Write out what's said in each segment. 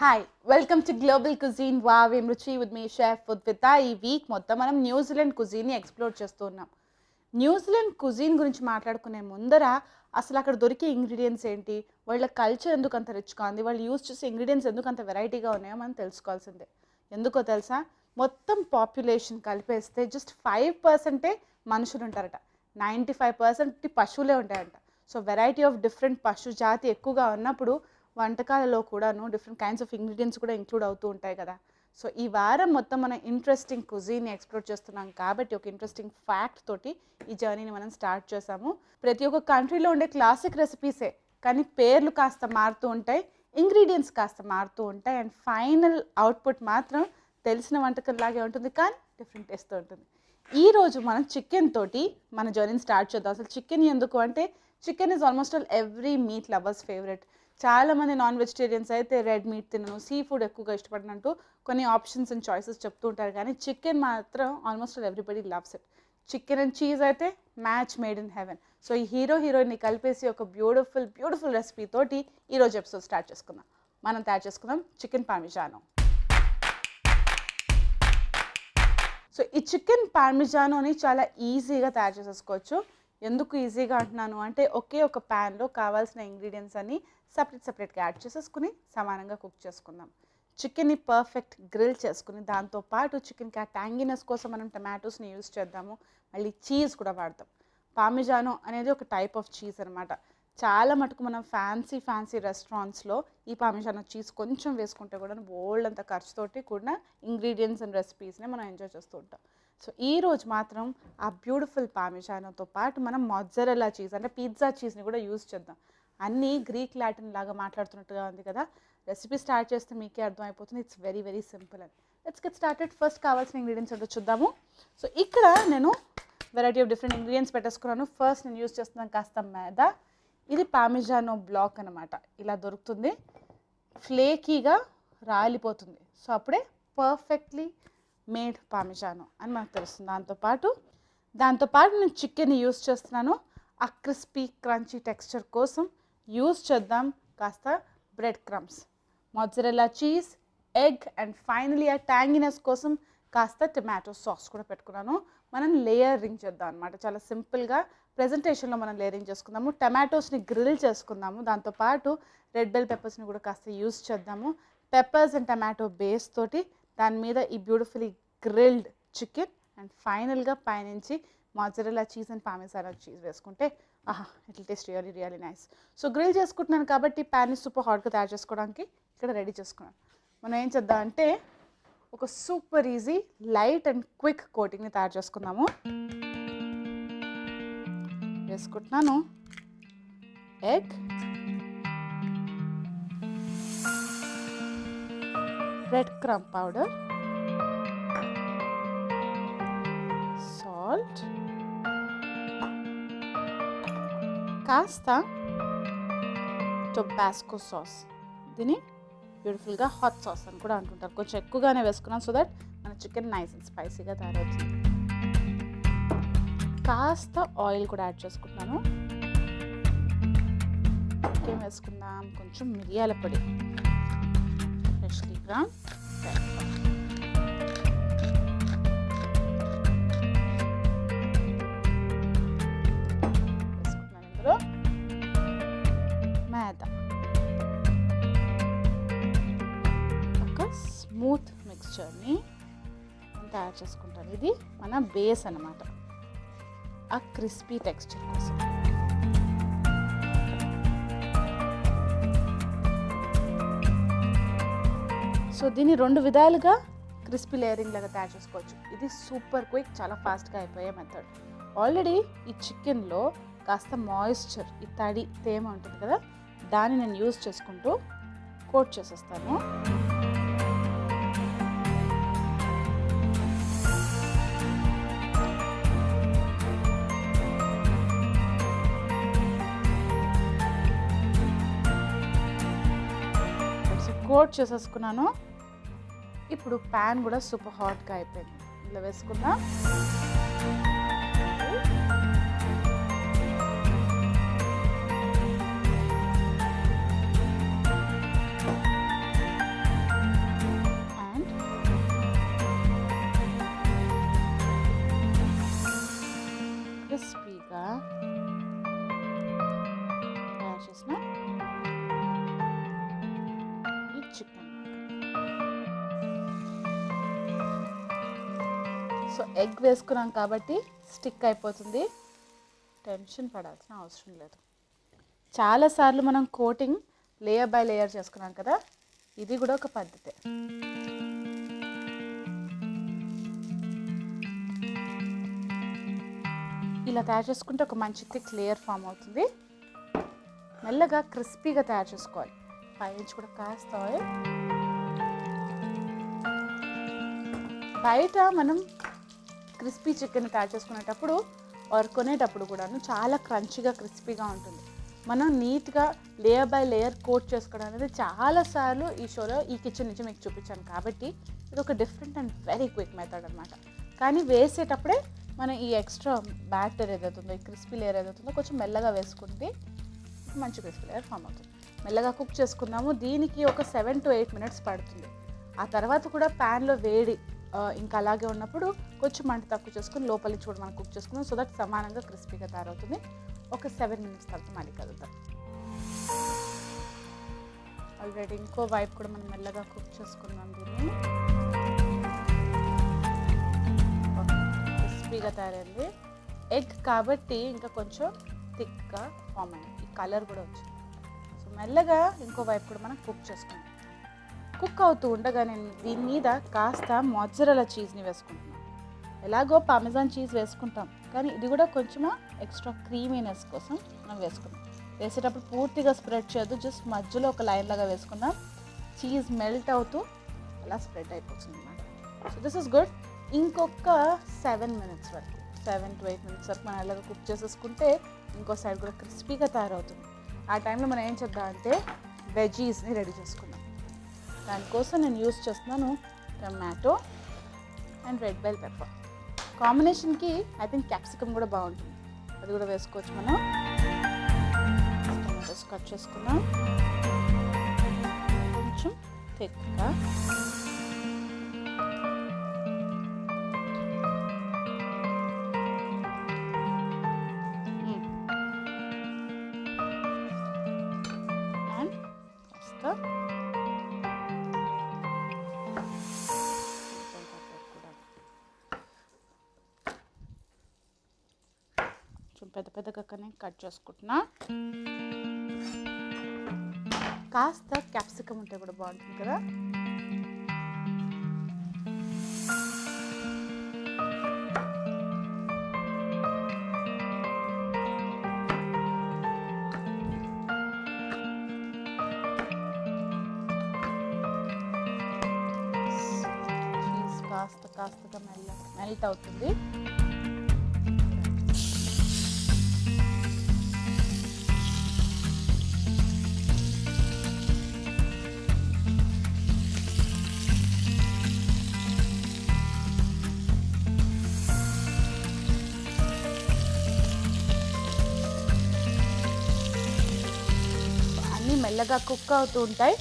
Hi welcome to global cuisine wow ఏం రుచి with me chef Udvitha. ఈ వీక్ మొత్తం మనం న్యూజిలాండ్ కుజీన్ని ఎక్స్ప్లోర్ చేస్తున్నాం. న్యూజిలాండ్ కుజీన్ గురించి మాట్లాడుకునే ముందర అసలు అక్కడ దొరికే ఇంగ్రీడియంట్స్ ఏంటి, వాళ్ళ కల్చర్ ఎందుకు అంత రిచ్గా ఉంది, వాళ్ళు యూజ్ చేసే ఇంగ్రీడియంట్స్ ఎందుకు అంత వెరైటీగా ఉన్నాయో మనం తెలుసుకోవాల్సిందే. ఎందుకో తెలుసా, మొత్తం పాపులేషన్ కలిపేస్తే జస్ట్ 5% మనుషులు ఉంటారట, 95% పశువులే ఉంటాయంట. సో వెరైటీ ఆఫ్ డిఫరెంట్ పశు జాతి ఎక్కువగా ఉన్నప్పుడు వంటకాలలో కూడాను డిఫరెంట్ కైండ్స్ ఆఫ్ ఇంగ్రీడియంట్స్ కూడా ఇంక్లూడ్ అవుతూ ఉంటాయి కదా. సో ఈ వారం మొత్తం మనం ఇంట్రెస్టింగ్ కుజీన్ని ఎక్స్ప్లోర్ చేస్తున్నాం కాబట్టి ఒక ఇంట్రెస్టింగ్ ఫ్యాక్ట్ తోటి ఈ జర్నీని మనం స్టార్ట్ చేసాము. ప్రతి ఒక్క కంట్రీలో ఉండే క్లాసిక్ రెసిపీసే, కానీ పేర్లు కాస్త మారుతూ ఉంటాయి, ఇంగ్రీడియంట్స్ కాస్త మారుతూ ఉంటాయి, అండ్ ఫైనల్ అవుట్పుట్ మాత్రం తెలిసిన వంటకంలాగే ఉంటుంది కానీ డిఫరెంట్ టేస్ట్తో ఉంటుంది. ఈరోజు మనం చికెన్ తోటి మన జర్నీని స్టార్ట్ చేద్దాం. అసలు చికెన్ ఎందుకు అంటే, chicken is almost all every meet lovers favourite. చాలామంది నాన్ వెజిటేరియన్స్ అయితే రెడ్ మీట్ తినను, సీ ఫుడ్ ఎక్కువగా ఇష్టపడినట్టు కొన్ని ఆప్షన్స్ అండ్ చాయిసెస్ చెప్తూ ఉంటారు, కానీ చికెన్ మాత్రం almost all everybody loves it. Chicken and cheese అయితే match made in heaven. So ఈ హీరోయిన్ని కలిపేసి ఒక బ్యూటిఫుల్ రెసిపీ తోటి ఈరోజు ఎపిసోడ్ స్టార్ట్ చేసుకుందాం. మనం తయారు చేసుకుందాం చికెన్ పార్మిజానో. సో ఈ చికెన్ పార్మిజానోని చాలా ఈజీగా తయారు చేసేసుకోవచ్చు. ఎందుకు ఈజీగా అంటున్నాను అంటే, ఒకే ఒక ప్యాన్లో కావాల్సిన ఇంగ్రీడియంట్స్ అన్ని సపరేట్గా యాడ్ చేసేసుకుని సమానంగా కుక్ చేసుకుందాం. చికెన్ని పర్ఫెక్ట్ గ్రిల్ చేసుకుని దాంతోపాటు చికెన్కి ఆ ట్యాంగినెస్ కోసం మనం టమాటోస్ని యూజ్ చేద్దాము, మళ్ళీ చీజ్ కూడా వాడతాం. పార్మిజానో అనేది ఒక టైప్ ఆఫ్ చీజ్ అనమాట. చాలా మటుకు మనం ఫ్యాన్సీ రెస్టారెంట్స్లో ఈ పార్మిజానో చీజ్ కొంచెం వేసుకుంటే కూడా బోల్డ్ అంత ఖర్చుతోటి కూడిన ఇంగ్రీడియంట్స్ అండ్ రెసిపీస్ని మనం ఎంజాయ్ చేస్తూ ఉంటాం. సో ఈరోజు మాత్రం ఆ బ్యూటిఫుల్ పార్మిజానోతో పాటు మనం మొజ్జరెల్లా చీజ్ అంటే పిజ్జా చీజ్ని కూడా యూజ్ చేద్దాం. అన్నీ గ్రీక్ లాటిన్ లాగా మాట్లాడుతున్నట్టుగా ఉంది కదా. రెసిపీ స్టార్ట్ చేస్తే మీకే అర్థమైపోతుంది. ఇట్స్ వెరీ సింపుల్ అని. Let's get started. ఫస్ట్ కావాల్సిన ఇంగ్రీడియంట్స్ ఏంటో చూద్దాము. సో ఇక్కడ నేను వెరైటీ ఆఫ్ డిఫరెంట్ ఇంగ్రీడియంట్స్ పెట్టేసుకున్నాను. ఫస్ట్ నేను యూజ్ చేస్తున్నాను కాస్త మైదా. ఇది పార్మిజానో బ్లాక్ అనమాట. ఇలా దొరుకుతుంది, ఫ్లేకీగా రాలిపోతుంది. సో అప్పుడే పర్ఫెక్ట్లీ మేడ్ పార్మిజానో అని మనకు తెలుస్తుంది. దాంతోపాటు నేను చికెన్ని యూజ్ చేస్తున్నాను. ఆ క్రిస్పీ క్రంచీ టెక్స్చర్ కోసం యూజ్ చేద్దాం కాస్త bread crumbs, mozzarella cheese, egg, and finally ఆ ట్యాంగినెస్ కోసం కాస్త టమాటో సాస్ కూడా పెట్టుకున్నాను. మనం లేయరింగ్ చేద్దాం అనమాట. చాలా సింపుల్గా ప్రెజెంటేషన్లో మనం లేయరింగ్ చేసుకుందాము. టమాటోస్ని గ్రిల్ చేసుకుందాము. దాంతోపాటు రెడ్ బెల్ పెప్పర్స్ని కూడా కాస్త యూజ్ చేద్దాము. పెప్పర్స్ అండ్ టమాటో బేస్ తోటి దాని మీద ఈ బ్యూటిఫుల్లీ గ్రిల్డ్ చికెన్, అండ్ ఫైనల్గా పైనుంచి mozzarella cheese and parmigiano cheese వేసుకుంటే it will taste really nice. So grill చేసుకుంటున్నాను కాబట్టి ప్యాన్ని సూపర్ హాట్గా తయారు చేసుకోవడానికి ఇక్కడ రెడీ చేసుకున్నాను. మనం ఏం చేద్దాం అంటే, ఒక super easy light and quick కోటింగ్ని తయారు చేసుకుందాము. వేసుకుంటున్నాను egg, red crumb powder, salt, కాస్త టొబాస్కో సాస్. దీన్ని బ్యూటిఫుల్గా హాట్ సాస్ అని కూడా అంటుంటారు. కొంచెం ఎక్కువగానే వేసుకున్నాం సో దట్ మన చికెన్ నైస్ అండ్ స్పైసీగా తయారవుతుంది. కాస్త ఆయిల్ కూడా యాడ్ చేసుకుంటున్నాను. ఇంకేం వేసుకుందాం, కొంచెం మిరియాల పొడి, ఫ్రెష్లీ గ్రౌండ్ వేసుకున్నాను. ఇందులో మైదా, ఒక స్మూత్ మిక్స్చర్ని తయారు చేసుకుంటాను. ఇది మన బేస్ అన్నమాట, ఆ క్రిస్పీ టెక్స్చర్ కోసం. సో దీన్ని 2 విధాలుగా క్రిస్పీ లేయరింగ్ లాగా తయారు చేసుకోవచ్చు. ఇది సూపర్ క్విక్, చాలా ఫాస్ట్గా అయిపోయే మెథడ్. ఆల్రెడీ ఈ చికెన్లో కాస్త మాయిశ్చర్, ఈ తడి తేమ ఉంటుంది కదా, దాన్ని నేను యూజ్ చేసుకుంటూ కోట్ చేసేస్తాను. కోట్ చేసేసుకున్నాను. ఇప్పుడు ప్యాన్ కూడా సూపర్ హాట్గా అయిపోయింది. ఇలా వేసుకున్నా. సో ఎగ్ వేసుకున్నాం కాబట్టి స్టిక్ అయిపోతుంది, టెన్షన్ పడాల్సిన అవసరం లేదు. చాలాసార్లు మనం కోటింగ్ లేయర్ బై లేయర్ చేసుకున్నాం కదా, ఇది కూడా ఒక పద్ధతే. ఇలా తయారు చేసుకుంటే ఒక మంచి థిక్ లేయర్ ఫామ్ అవుతుంది. మెల్లగా క్రిస్పీగా తయారు చేసుకోవాలి. పైనుంచి కూడా కాస్త ఆయిల్. బయట మనం క్రిస్పీ చికెన్ తయారు చేసుకునేటప్పుడు కొనేటప్పుడు కూడాను చాలా క్రంచీగా క్రిస్పీగా ఉంటుంది. మనం నీట్గా లేయర్ బై లేయర్ కోట్ చేసుకోవడం అనేది చాలాసార్లు ఈ షోలో ఈ కిచెన్ నుంచి మీకు చూపించాను కాబట్టి ఇది ఒక different and very quick method అనమాట. కానీ వేసేటప్పుడే మనం ఈ ఎక్స్ట్రా బ్యాటర్ ఏదవుతుందో, ఈ క్రిస్పీ లేయర్ ఏదవుతుందో కొంచెం మెల్లగా వేసుకుంటే మంచి క్రిస్పీ లేయర్ ఫామ్ అవుతుంది. మెల్లగా కుక్ చేసుకుందాము. దీనికి ఒక 7 to 8 minutes పడుతుంది. ఆ తర్వాత కూడా ప్యాన్లో వేడి ఇంకా అలాగే ఉన్నప్పుడు కొంచెం మంట తక్కువ చేసుకుని లోపల నుంచి కూడా మనం కుక్ చేసుకుందాం. సో దట్ సమానంగా క్రిస్పీగా తయారవుతుంది. ఒక 7 minutes తర్వాత మళ్ళీ కలుద్దాం. ఆల్రెడీ ఇంకో వైపు కూడా మనం మెల్లగా కుక్ చేసుకుందాం. దీన్ని క్రిస్పీగా తయారైంది. ఎగ్ కాబట్టి ఇంకా కొంచెం థిక్గా ఫామ్ అయింది. ఈ కలర్ కూడా వచ్చింది. సో మెల్లగా ఇంకో వైపు కూడా మనం కుక్ చేసుకుందాం. కుక్ అవుతూ ఉండగా నేను దీని మీద కాస్త మొజ్జరెల్లా చీజ్ని వేసుకుంటున్నాను. ఎలాగో పార్మెజాన్ చీజ్ వేసుకుంటాం, కానీ ఇది కూడా కొంచెం ఎక్స్ట్రా క్రీమీనెస్ కోసం మనం వేసుకుందాం. వేసేటప్పుడు పూర్తిగా స్ప్రెడ్ చేయొద్దు, జస్ట్ మధ్యలో ఒక లైన్ లాగా వేసుకుందాం. చీజ్ మెల్ట్ అవుతూ అలా స్ప్రెడ్ అయిపోతుంది అన్నమాట. So this is good. ఇంకొక 7 minutes వరకు, 7 to 8 minutes వరకు మనం అలాగా కుక్ చేసేసుకుంటే ఇంకో సైడ్ కూడా క్రిస్పీగా తయారవుతుంది. ఆ టైంలో మనం ఏం చేద్దామంటే వెజీస్ని రెడీ చేసుకుందాం. దానికోసం నేను యూస్ చేస్తున్నాను tomato and red bell pepper. కాంబినేషన్కి ఐ థింక్ క్యాప్సికమ్ కూడా బాగుంటుంది, అది కూడా వేసుకోవచ్చు. మనం టమాటోస్ కట్ చేసుకున్నాం కొంచెం థిక్గా. అండ్ కాస్త పెద్ద పెద్దగా కట్ చేసుకుంటున్నా. కాస్త క్యాప్సికమ్ ఉంటే కూడా బాగుంటుంది కదా. చీజ్ కాస్తగా మెల్ట్ అవుతుంది. మెల్లగా కుక్ అవుతూ ఉంటాయి.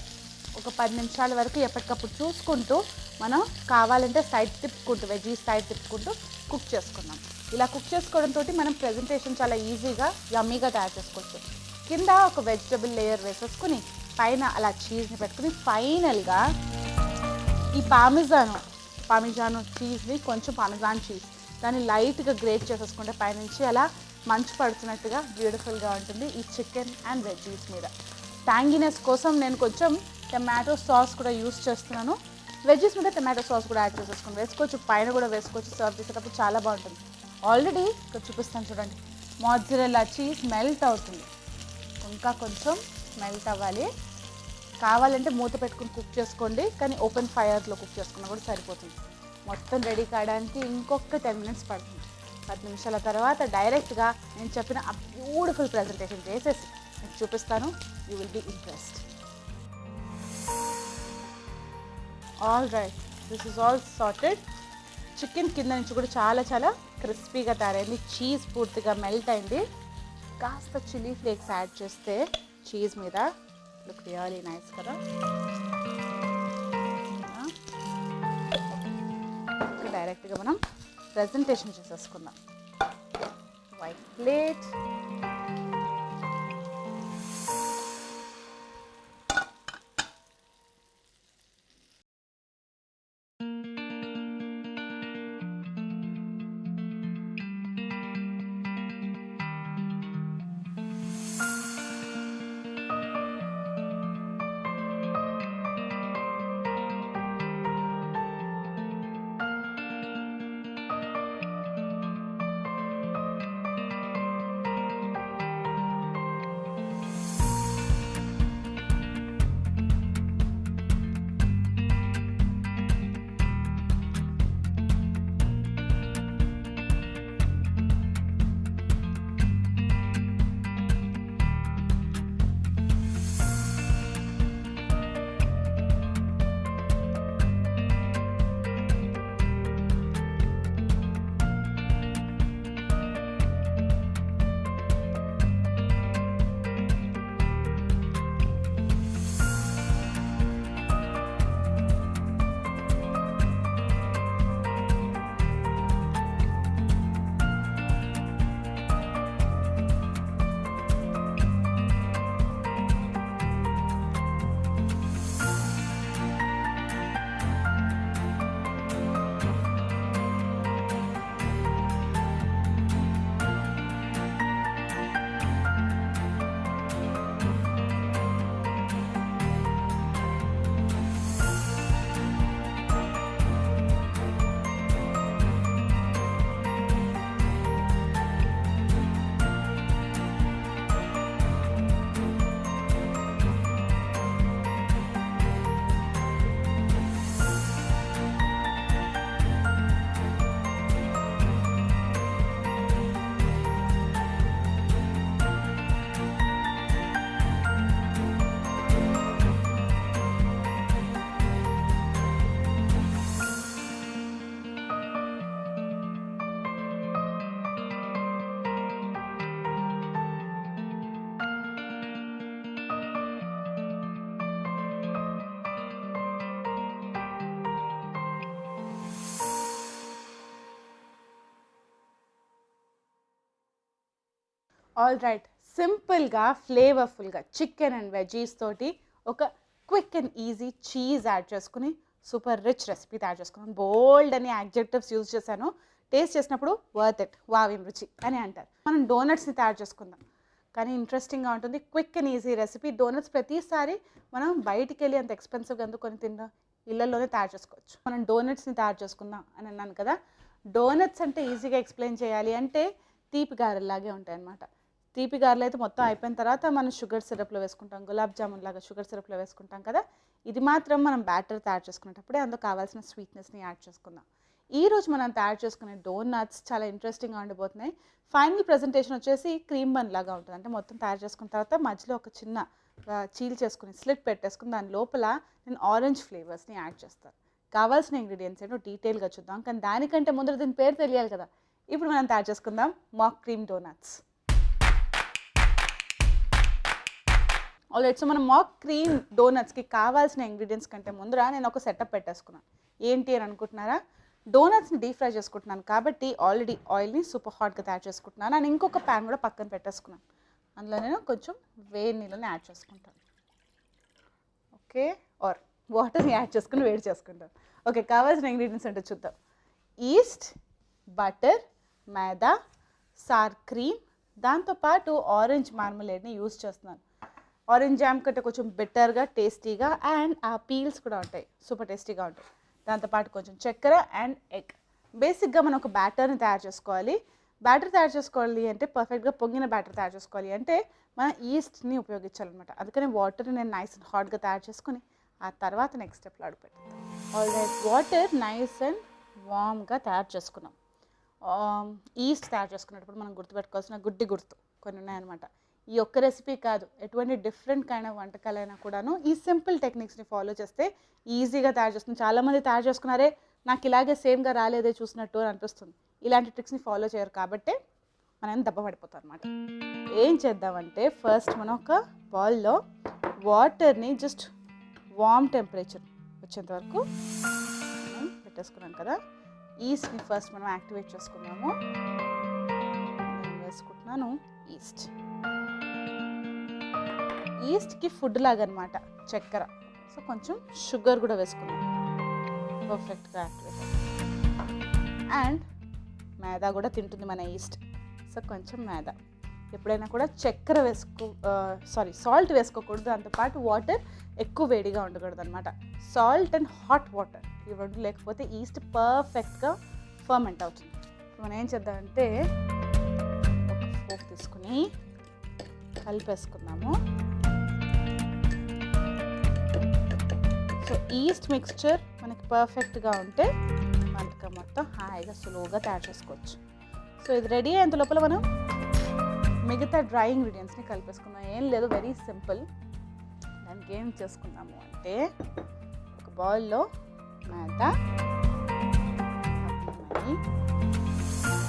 ఒక 10 నిమిషాల వరకు ఎప్పటికప్పుడు చూసుకుంటూ మనం కావాలంటే సైడ్ తిప్పుకుంటూ వెజీస్ సైడ్ తిప్పుకుంటూ కుక్ చేసుకున్నాం. ఇలా కుక్ చేసుకోవడంతో మనం ప్రెజెంటేషన్ చాలా ఈజీగా యమ్మీగా తయారు చేసుకోవచ్చు. కింద ఒక వెజిటబుల్ లేయర్ వేసేసుకుని పైన అలా చీజ్ని పెట్టుకుని ఫైనల్గా ఈ పామిజాను చీజ్ని కొంచెం పామిజాన్ చీజ్ దాన్ని లైట్గా గ్రేట్ చేసేసుకుంటే పైనుంచి అలా మంచు పడుతున్నట్టుగా బ్యూటిఫుల్గా ఉంటుంది ఈ చికెన్ అండ్ వెజీస్ మీద. ట్యాంగినెస్ కోసం నేను కొంచెం టమాటో సాస్ కూడా యూస్ చేస్తున్నాను. వెజ్జెస్ మీద టమాటో సాస్ కూడా యాడ్ చేసేసుకుని వేసుకోవచ్చు, పైన కూడా వేసుకోవచ్చు. సర్వ్ చేసేటప్పుడు చాలా బాగుంటుంది. ఆల్రెడీ ఇక్కడ చూపిస్తాను చూడండి, మొజ్జరెల్లా చీజ్ మెల్ట్ అవుతుంది. ఇంకా కొంచెం మెల్ట్ అవ్వాలి. కావాలంటే మూత పెట్టుకుని కుక్ చేసుకోండి, కానీ ఓపెన్ ఫైర్లో కుక్ చేసుకున్నా కూడా సరిపోతుంది. మొత్తం రెడీ కావడానికి ఇంకొక 10 minutes పడుతుంది. 10 నిమిషాల తర్వాత డైరెక్ట్గా నేను చెప్పిన ఆ బ్యూటిఫుల్ ప్రెజెంటేషన్ చేసేసి మీకు చూపిస్తాను. You will be impressed. All right, this is all sorted. Chicken కింద నుంచి కూడా చాలా క్రిస్పీగా తయారైంది. చీజ్ పూర్తిగా మెల్ట్ అయింది. కాస్త చిల్లీ ఫ్లేక్స్ యాడ్ చేస్తే చీజ్ మీద లుక్ రియల్లీ నైస్ కదా. డైరెక్ట్గా మనం ప్రెజెంటేషన్ చేసేసుకుందాం. వైట్ ప్లేట్, ఆల్ రైట్, సింపుల్గా ఫ్లేవర్ఫుల్గా చికెన్ అండ్ వెజీస్ తోటి ఒక quick and easy cheese add చేసుకుని సూపర్ రిచ్ రెసిపీ తయారు చేసుకున్నాం. బోల్డ్ అని యాడ్జెక్టివ్స్ యూజ్ చేశాను. టేస్ట్ చేసినప్పుడు వర్త్ ఇట్, వావ్ ఏం రుచి అని అంటారు. మనం డోనట్స్ని తయారు చేసుకుందాం, కానీ ఇంట్రెస్టింగ్గా ఉంటుంది. Quick and easy recipe. Donuts ప్రతిసారి మనం బయటికి వెళ్ళి అంత ఎక్స్పెన్సివ్గా అందుకొని తిందాం, ఇళ్ళల్లోనే తయారు చేసుకోవచ్చు. మనం డోనట్స్ని తయారు చేసుకుందాం అని అన్నాను కదా. డోనట్స్ అంటే ఈజీగా ఎక్స్ప్లెయిన్ చేయాలి అంటే తీపి గారెల్లాగే ఉంటాయి అన్నమాట. తీపి గారెలు అయితే మొత్తం అయిపోయిన తర్వాత మనం షుగర్ సిరప్లో వేసుకుంటాం, గులాబ్ జామున్ లాగా షుగర్ సిరప్లో వేసుకుంటాం కదా. ఇది మాత్రం మనం బ్యాటర్ తయారు చేసుకునేటప్పుడే అందులో కావాల్సిన స్వీట్నెస్ని యాడ్ చేసుకుందాం. ఈరోజు మనం తయారు చేసుకునే డోనట్స్ చాలా ఇంట్రెస్టింగ్గా ఉండిపోతున్నాయి. ఫైనల్ ప్రజెంటేషన్ వచ్చేసి క్రీమ్ బన్ లాగా ఉంటుంది. అంటే మొత్తం తయారు చేసుకున్న తర్వాత మధ్యలో ఒక చిన్న చీల్ చేసుకుని స్లిట్ పెట్టేసుకుని దాని లోపల నేను ఆరెంజ్ ఫ్లేవర్స్ని యాడ్ చేస్తాను. కావాల్సిన ఇంగ్రీడియంట్స్ ఏంటో డీటెయిల్గా చూద్దాం, కానీ దానికంటే ముందర దీని పేరు తెలియాలి కదా. ఇప్పుడు మనం తయారు చేసుకుందాం మాక్ క్రీమ్ డోనట్స్. ఆల్రెడీ సో మనం మాక్ క్రీమ్ డోనట్స్కి కావాల్సిన ఇంగ్రీడియంట్స్ కంటే ముందర నేను ఒక సెటప్ పెట్టేసుకున్నాను. ఏంటి అని అనుకుంటున్నారా? డోనట్స్ని డీప్ ఫ్రై చేసుకుంటున్నాను కాబట్టి ఆల్రెడీ ఆయిల్ని సూపర్ హాట్గా తయారు చేసుకుంటున్నాను. అండ్ ఇంకొక ప్యాన్ కూడా పక్కన పెట్టేసుకున్నాను. అందులో నేను కొంచెం వేడి నీళ్ళని యాడ్ చేసుకుంటాను. ఓకే, ఆర్ వాటర్ని యాడ్ చేసుకుని వేడి చేసుకుంటాను. ఓకే, కావాల్సిన ఇంగ్రీడియంట్స్ అంటే చూద్దాం. ఈస్ట్, బటర్, మైదా, సార్ క్రీమ్, దాంతోపాటు ఆరెంజ్ మార్మలేడ్ని యూజ్ చేస్తున్నాను. ఆరెంజ్ జామ్ కంటే కొంచెం బెటర్గా టేస్టీగా, అండ్ ఆ పీల్స్ కూడా ఉంటాయి, సూపర్ టేస్టీగా ఉంటాయి. దాంతోపాటు కొంచెం చక్కెర అండ్ ఎగ్. బేసిక్గా మనం ఒక బ్యాటర్ని తయారు చేసుకోవాలి. బ్యాటర్ తయారు చేసుకోవాలి అంటే పర్ఫెక్ట్గా పొంగిన బ్యాటర్ తయారు చేసుకోవాలి అంటే మనం ఈస్ట్ని ఉపయోగించాలన్నమాట. అందుకని వాటర్ని నేను నైస్ అండ్ హాట్గా తయారు చేసుకుని ఆ తర్వాత నెక్స్ట్ స్టెప్లో అడుగు పెడతాను. ఆల్రైట్, వాటర్ నైస్ అండ్ వామ్గా తయారు చేసుకున్నాం. ఈస్ట్ తయారు చేసుకున్నప్పుడు మనం గుర్తుపెట్టుకోవాల్సిన గుర్తు కొన్ని ఉన్నాయన్నమాట. ఈ ఒక్క రెసిపీ కాదు, ఎటువంటి డిఫరెంట్ కైండ్ ఆఫ్ వంటకాలైనా కూడాను ఈ సింపుల్ టెక్నిక్స్ని ఫాలో చేస్తే ఈజీగా తయారు చేస్తుంది. చాలామంది తయారు చేసుకున్నారే నాకు ఇలాగే సేమ్గా రాలేదే చూసినట్టు అని అనిపిస్తుంది. ఇలాంటి ట్రిక్స్ని ఫాలో చేయరు కాబట్టి మనం దెబ్బ పడిపోతాం అనమాట. ఏం చేద్దామంటే ఫస్ట్ మనం ఒక బౌల్లో వాటర్ని జస్ట్ వామ్ టెంపరేచర్ వచ్చేంత వరకు పెట్టేసుకున్నాం కదా. ఈస్ట్ని ఫస్ట్ మనం యాక్టివేట్ చేసుకున్నాము. నేను వేసుకుంటున్నాను ఈస్ట్. ఈస్ట్కి ఫుడ్ లాగా అనమాట చక్కెర. సో కొంచెం షుగర్ కూడా వేసుకున్నాం, పర్ఫెక్ట్గా యాక్టివేట్. అండ్ మైదా కూడా తింటుంది మన ఈస్ట్. సో కొంచెం మైదా. ఎప్పుడైనా కూడా చక్కెర సాల్ట్ వేసుకోకూడదు. దాంతోపాటు వాటర్ ఎక్కువ వేడిగా ఉండకూడదు అనమాట. సాల్ట్ అండ్ హాట్ వాటర్ ఇవి రెండు లేకపోతే ఈస్ట్ పర్ఫెక్ట్గా ఫర్మెంట్ అవుతుంది. మనం ఏం చేద్దామంటే ఒక ఫోక్ తీసుకుని కలిపేసుకున్నాము. సో ఈస్ట్ మిక్స్చర్ మనకి పర్ఫెక్ట్గా ఉంటే వంటకం మొత్తం హాయిగా సులువుగా తయారు చేసుకోవచ్చు. సో ఇది రెడీ అయ్యేంత లోపల మనం మిగతా డ్రై ఇంగ్రీడియంట్స్ని కలిపేసుకుందాం. ఏం లేదు, వెరీ సింపుల్. దానికి ఏం చేసుకుందాము అంటే ఒక బౌల్లో మైదా,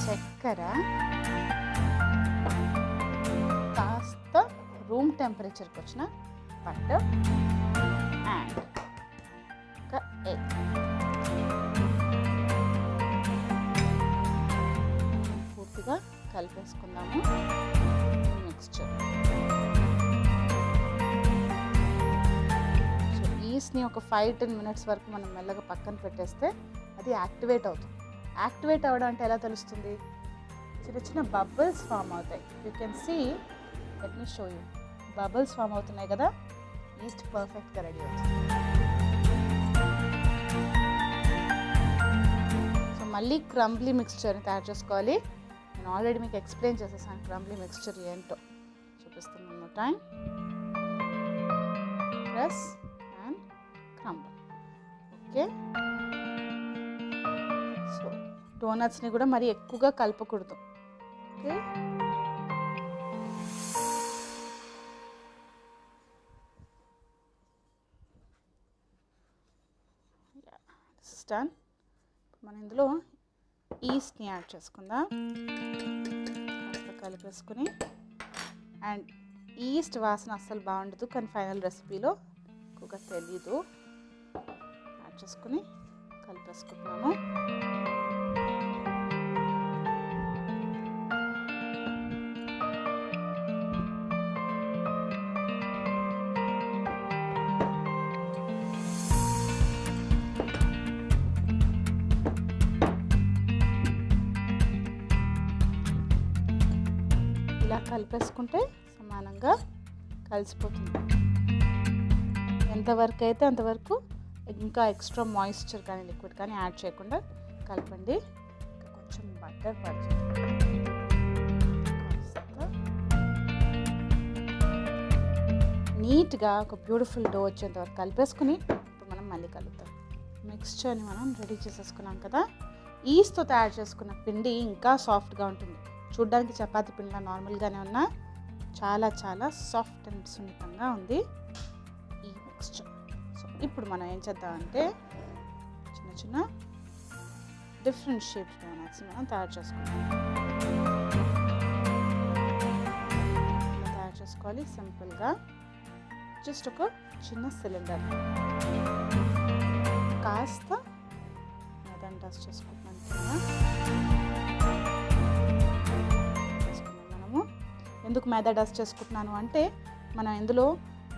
చక్కెర, కాస్త రూమ్ టెంపరేచర్కి వచ్చిన బటర్ అండ్ ఒక ఎగ్. పూర్తిగా కలిపేసుకుందాము మిక్స్చర్. సో ఈస్ట్ని ఒక 5-10 మినిట్స్ వరకు మనం మెల్లగా పక్కన పెట్టేస్తే అది యాక్టివేట్ అవుతుంది. యాక్టివేట్ అవ్వడం అంటే ఎలా తెలుస్తుంది? చిన్న చిన్న బబుల్స్ ఫామ్ అవుతాయి. You can see, let me show you. Bubbles form అవుతున్నాయి కదా, ఈస్ట్ పర్ఫెక్ట్గా రెడీ అవుతుంది. సో మళ్ళీ క్రంబ్లీ మిక్స్చర్ని తయారు చేసుకోవాలి. నేను ఆల్రెడీ మీకు ఎక్స్ప్లెయిన్ చేసేసాను క్రంబ్లీ మిక్స్చర్ ఏంటో. చూపిస్తున్నాను time. Press and crumble. Okay, so డోనట్స్ని కూడా మరి ఎక్కువగా కలపకూడదు. Okay, done. మనం ఇందులో ఈస్ట్ని యాడ్ చేసుకుందాం. కలిపేసుకుని, అండ్ ఈస్ట్ వాసన అస్సలు బాగుండదు, కానీ ఫైనల్ రెసిపీలో ఎక్కువగా తెలీదు. యాడ్ చేసుకుని కలిపేసుకుంటున్నాను. కలిపేసుకుంటే సమానంగా కలిసిపోతుంది. ఎంతవరకు అయితే అంతవరకు ఇంకా ఎక్స్ట్రా మాయిశ్చర్ కానీ లిక్విడ్ కానీ యాడ్ చేయకుండా కలపండి. కొంచెం బటర్ పడుతుంది. నీట్గా ఒక బ్యూటిఫుల్ డో వచ్చేంత వరకు కలిపేసుకుని ఇప్పుడు మనం మళ్ళీ కలుపుతాం. మిక్స్చర్ని మనం రెడీ చేసేసుకున్నాం కదా. ఈస్ట్తో తయారు చేసుకున్న పిండి ఇంకా సాఫ్ట్గా ఉంటుంది. చూడ్డానికి చపాతీ పిండిలా నార్మల్గానే ఉన్నా చాలా చాలా సాఫ్ట్ అండ్ సున్నితంగా ఉంది ఈ మిక్స్చర్. సో ఇప్పుడు మనం ఏం చేద్దామంటే చిన్న చిన్న డిఫరెంట్ షేప్స్ డోనట్స్ మనం తయారు చేసుకుంటాం. తయారు చేసుకోవాలి సింపుల్గా. జస్ట్ ఒక చిన్న సిలిండర్ కాస్త అదంతా టచ్ చేసుకుంటున్నాం. మనము ఎందుకు మైదా డస్ట్ చేసుకుంటున్నాను అంటే మనం ఇందులో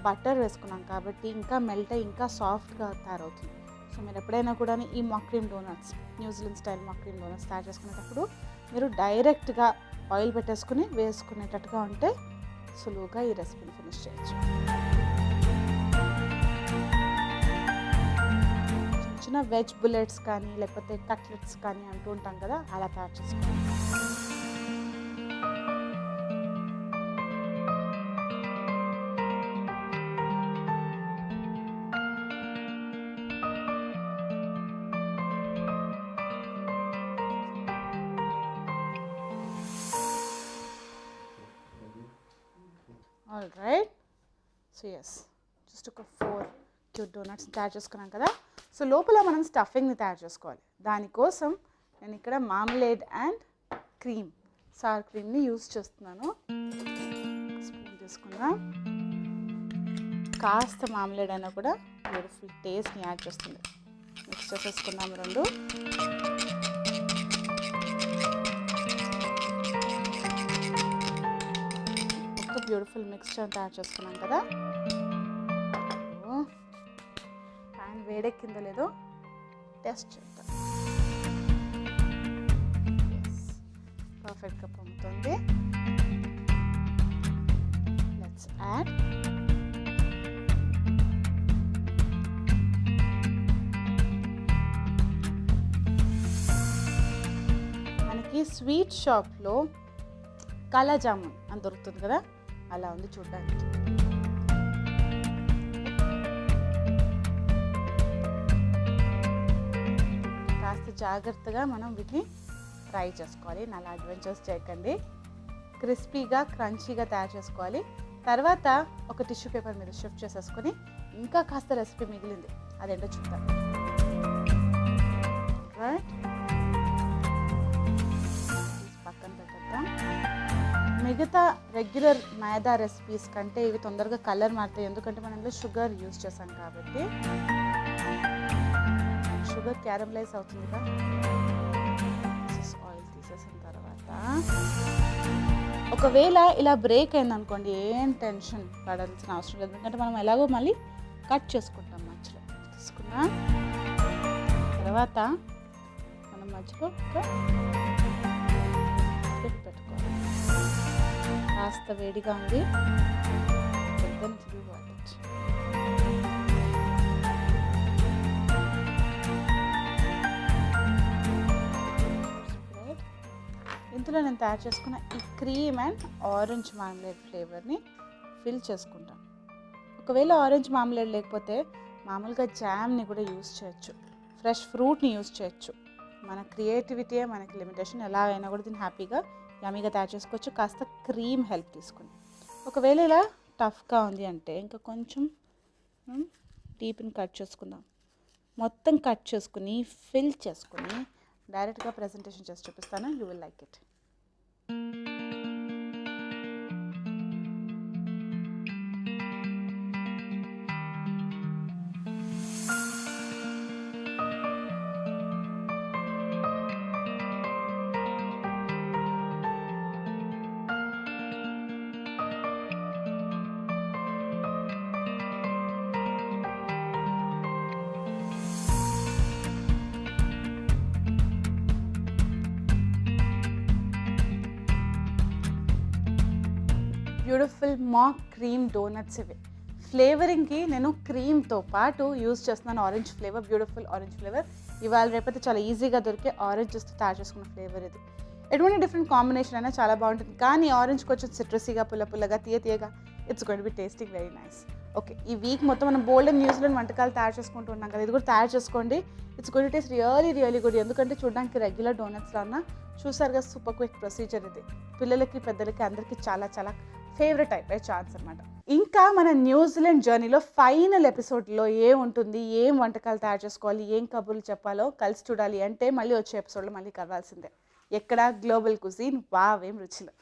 బటర్ వేసుకున్నాం కాబట్టి ఇంకా మెల్ట్ అయ్యి ఇంకా సాఫ్ట్గా తయారవుతుంది. సో మీరు ఎప్పుడైనా కూడా ఈ మాక్ క్రీమ్ డోనట్స్, న్యూజిలాండ్ స్టైల్ మాక్ క్రీమ్ డోనట్స్ తయారు చేసుకునేటప్పుడు మీరు డైరెక్ట్గా ఆయిల్ పెట్టేసుకుని వేసుకునేటట్టుగా ఉంటే సులువుగా ఈ రెసిపీని ఫినిష్ చేయొచ్చు. చిన్న వెజ్ బుల్లెట్స్ కానీ లేకపోతే కట్లెట్స్ కానీ అంటూ ఉంటాం కదా, అలా తయారు చేసుకోవాలి. All right. So yes, just ఒక 4 క్యూట్ డోనట్స్ తయారు చేసుకున్నాం కదా. సో లోపల మనం స్టఫింగ్ని తయారు చేసుకోవాలి. దానికోసం నేను ఇక్కడ మార్మలేడ్ అండ్ క్రీమ్, సార్ క్రీమ్ని యూజ్ చేస్తున్నాను. స్పూన్ తీసుకుందాం. కాస్త మార్మలేడ్ అయినా కూడా బ్యూటిఫుల్ టేస్ట్ని యాడ్ చేస్తుంది. మిక్స్ చేసేసుకుందాం రెండు. ఒక బ్యూటిఫుల్ మిక్స్చర్ తయారు చేసుకున్నాం కదా. ప్యాన్ వేడెక్కిందో లేదో టెస్ట్ చేద్దాం. పర్ఫెక్ట్గా పొంగుతుంది. లెట్స్ యాడ్ మనకి స్వీట్ షాప్లో కాలా జామున్ అని దొరుకుతుంది కదా, అలా ఉంది చూడడానికి. కాస్త జాగ్రత్తగా మనం వీటిని ఫ్రై చేసుకోవాలి. అలా అడ్వెంచర్స్ చేయకండి. క్రిస్పీగా క్రంచీగా తయారు చేసుకోవాలి. తర్వాత ఒక టిష్యూ పేపర్ మీద షిఫ్ట్ చేసేసుకొని ఇంకా కాస్త రెసిపీ మిగిలింది, అదేంటో చూద్దాం. రైట్, పక్కన పెట్టేద్దాం. మిగతా రెగ్యులర్ మైదా రెసిపీస్ కంటే ఇవి తొందరగా కలర్ మారుతాయి, ఎందుకంటే మనం ఇందులో షుగర్ యూజ్ చేసాం కాబట్టి. Sugar caramelise అవుతుందిగా. ఆయిల్ తీసేసిన తర్వాత ఒకవేళ ఇలా బ్రేక్ అయిందనుకోండి, ఏం టెన్షన్ పడాల్సిన అవసరం లేదు, ఎందుకంటే మనం ఎలాగో మళ్ళీ కట్ చేసుకుంటాం మధ్యలో. తీసుకున్నా తర్వాత మనం మధ్యలో ఒక క్లిప్ పెట్టుకోవాలి. కాస్త వేడిగా ఉంది, ఇందులో నేను తయారు చేసుకున్న ఈ క్రీమ్ అండ్ ఆరెంజ్ మార్మలేడ్ ఫ్లేవర్ని ఫిల్ చేసుకుంటాను. ఒకవేళ ఆరెంజ్ మార్మలేడ్ లేకపోతే మామూలుగా జామ్ని కూడా యూజ్ చేయొచ్చు, ఫ్రెష్ ఫ్రూట్ని యూజ్ చేయొచ్చు. మన క్రియేటివిటీయే మనకి లిమిటేషన్. ఎలా అయినా కూడా దీన్ని హ్యాపీగా యమ్మీగా తయారు చేసుకోవచ్చు, కాస్త క్రీమ్ హెల్ప్ తీసుకుని. ఒకవేళ ఇలా టఫ్గా ఉంది అంటే ఇంకా కొంచెం డీప్ని కట్ చేసుకుందాం. మొత్తం కట్ చేసుకుని ఫిల్ చేసుకుని డైరెక్ట్గా ప్రెజెంటేషన్ చేసి చూపిస్తాను. You will like it. Beautiful mock cream donuts ఇవి. ఫ్లేవరింగ్కి నేను క్రీమ్తో పాటు యూజ్ చేస్తున్నాను orange flavour, beautiful orange flavour. ఇవాళ రేపైతే చాలా ఈజీగా దొరికే ఆరెంజెస్తో తయారు చేసుకున్న ఫ్లేవర్ ఇది. ఎటువంటి డిఫరెంట్ కాంబినేషన్ అయినా చాలా బాగుంటుంది, కానీ ఆరెంజ్ కొంచెం సిట్రసీగా, పుల్లగా, తీయగా, it's going to be tasting very nice. Okay, ఈ వీక్ మొత్తం మనం బోల్డ్ అండ్ న్యూజిలాండ్ వంటకాలు తయారు చేసుకుంటూ ఉన్నాం కదా, ఇది కూడా తయారు చేసుకోండి. It's going to taste really good. ఎందుకంటే చూడడానికి రెగ్యులర్ డోనట్స్లో ఉన్న చూసారుగా సూపర్ క్విక్ ప్రొసీజర్ ఇది. పిల్లలకి పెద్దలకి అందరికీ చాలా ఫేవరెట్ అయిపోయే ఛాన్స్ అనమాట. ఇంకా మన న్యూజిలాండ్ జర్నీలో ఫైనల్ ఎపిసోడ్లో ఏముంటుంది, ఏం వంటకాలు తయారు చేసుకోవాలి, ఏం కబుర్లు చెప్పాలో కలిసి చూడాలి అంటే మళ్ళీ వచ్చే ఎపిసోడ్లో మళ్ళీ కలవాల్సిందే. ఎక్కడ గ్లోబల్ కుజీన్, వావ్ ఏం రుచిలో.